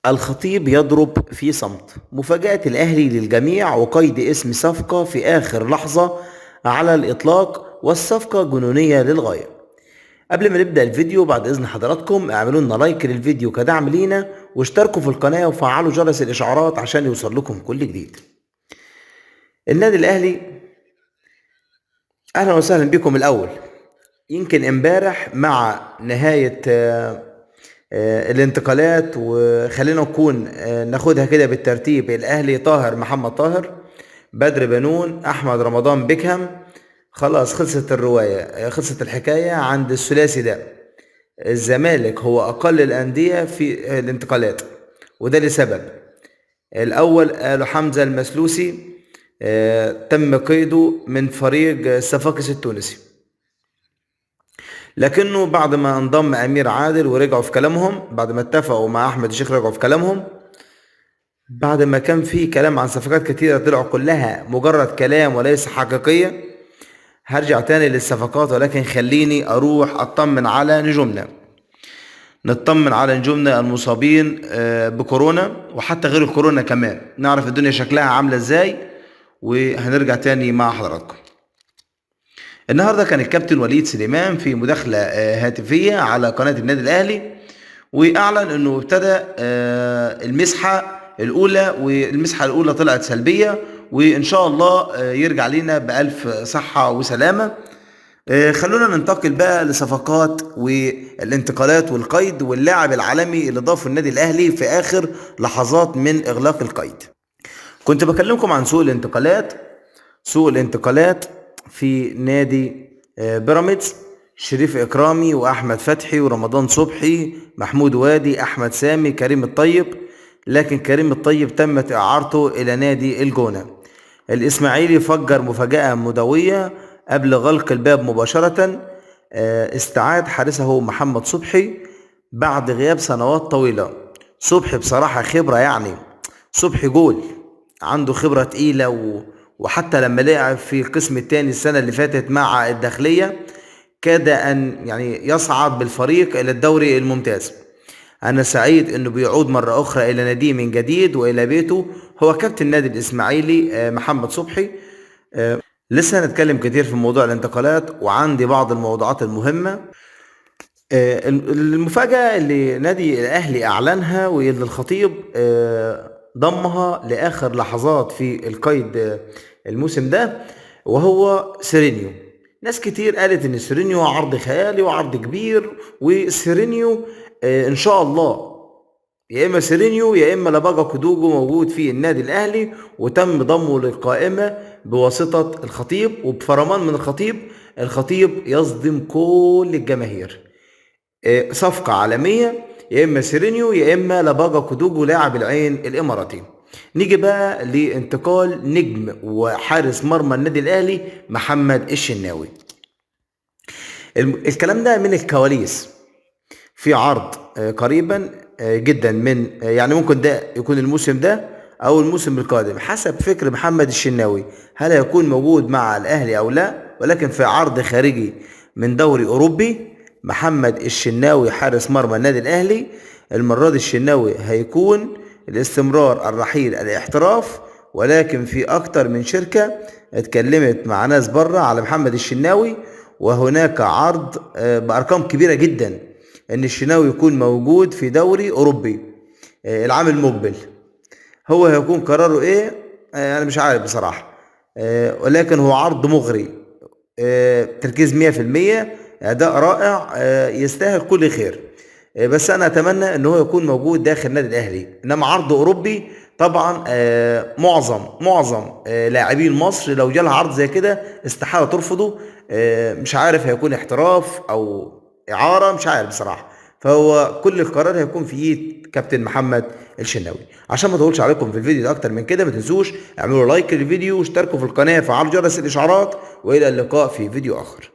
الخطيب يضرب في صمت. مفاجأة الأهلي للجميع وقيد اسم صفقة في آخر لحظة على الإطلاق، والصفقة جنونية للغاية. قبل ما نبدأ الفيديو بعد إذن حضراتكم اعملوا لنا لايك للفيديو كدعم لينا، واشتركوا في القناة وفعلوا جرس الإشعارات عشان يوصل لكم كل جديد. النادي الأهلي، أهلا وسهلا بكم الأول. يمكن امبارح مع نهاية الانتقالات، وخلينا نكون ناخدها كده بالترتيب: الاهلي طاهر محمد طاهر، بدر بنون، احمد رمضان بيكهام. خلاص خلصت الرواية، خلصت الحكاية عند الثلاثي ده. الزمالك هو اقل الاندية في الانتقالات، وده لسبب: الاول قالوا حمزة المسلوسي تم قيده من فريق الصفاقس التونسي، لكنه بعد ما انضم امير عادل ورجعوا في كلامهم، بعد ما اتفقوا مع احمد الشيخ رجعوا في كلامهم، بعد ما كان في كلام عن صفقات كتيرة طلعوا كلها مجرد كلام وليس حقيقية. هرجع تاني للصفقات، ولكن خليني اروح اطمن على نجومنا، نطمن على نجومنا المصابين بكورونا، وحتى غير الكورونا كمان نعرف الدنيا شكلها عاملة ازاي، وهنرجع تاني مع حضراتكم. النهارده كان الكابتن وليد سليمان في مداخلة هاتفية على قناة النادي الأهلي، وأعلن إنه ابتدى المسحة الأولى، والمسحة الأولى طلعت سلبية، وإن شاء الله يرجع لنا بألف صحة وسلامة. خلونا ننتقل بقى لصفقات والانتقالات والقيد واللاعب العالمي اللي ضافه النادي الأهلي في آخر لحظات من إغلاق القيد. كنت بكلمكم عن سوق الانتقالات في نادي بيراميدز: شريف إكرامي وأحمد فتحي ورمضان صبحي، محمود وادي، أحمد سامي، كريم الطيب. لكن كريم الطيب تمت إعارته إلى نادي الجونة. الإسماعيلي فجر مفاجأة مدوية قبل غلق الباب مباشرة: استعاد حارسه محمد صبحي بعد غياب سنوات طويلة. صبحي بصراحة خبرة، يعني صبحي جول، عنده خبرة تقيلة وحتى لما لعب في القسم الثاني السنة اللي فاتت مع الداخلية كاد أن يعني يصعد بالفريق إلى الدوري الممتاز. أنا سعيد أنه بيعود مرة أخرى إلى ناديه من جديد وإلى بيته. هو كابتن النادي الإسماعيلي محمد صبحي. لسه هنتكلم كتير في موضوع الانتقالات، وعندي بعض الموضوعات المهمة. المفاجأة اللي نادي الأهلي أعلنها واللي الخطيب ضمها لآخر لحظات في القيد الموسم ده، وهو سيرينيو. ناس كتير قالت إن سيرينيو عرض خيالي وعرض كبير، وسيرينيو إن شاء الله يا إما سيرينيو يا إما لباجا كودوجو موجود في النادي الأهلي، وتم ضمه للقائمة بواسطة الخطيب وبفرمان من الخطيب يصدم كل الجماهير. صفقة عالمية: يا إما سيرينيو يا إما لباجا كودوجو لاعب العين الإماراتي. نيجي بقى لانتقال نجم وحارس مرمى النادي الأهلي محمد الشناوي. الكلام ده من الكواليس، في عرض قريبا جدا من يعني ممكن ده يكون الموسم ده او الموسم القادم حسب فكر محمد الشناوي، هل هيكون موجود مع الاهلي او لا، ولكن في عرض خارجي من دوري اوروبي. محمد الشناوي حارس مرمى النادي الاهلي. المرة دي الشناوي هيكون الاستمرار الرحيل الاحتراف، ولكن في اكتر من شركة اتكلمت مع ناس بره على محمد الشناوي، وهناك عرض بارقام كبيرة جدا ان الشناوي يكون موجود في دوري اوروبي العام المقبل. هو هيكون قراره ايه؟ انا مش عارف بصراحة، ولكن هو عرض مغري، تركيز 100%، اداء رائع، يستاهل كل خير. بس انا اتمنى ان هو يكون موجود داخل النادي الاهلي، انما عرض اوروبي طبعا معظم لاعبين مصر لو جالها عرض زي كده استحالة ترفضه. مش عارف هيكون احتراف او اعاره، مش عارف بصراحه. فهو كل القرار هيكون في ايد كابتن محمد الشناوي. عشان ما اطولش عليكم في الفيديو ده اكتر من كده، ما تنسوش اعملوا لايك للفيديو واشتركوا في القناه وفعلوا جرس الاشعارات، والى اللقاء في فيديو اخر.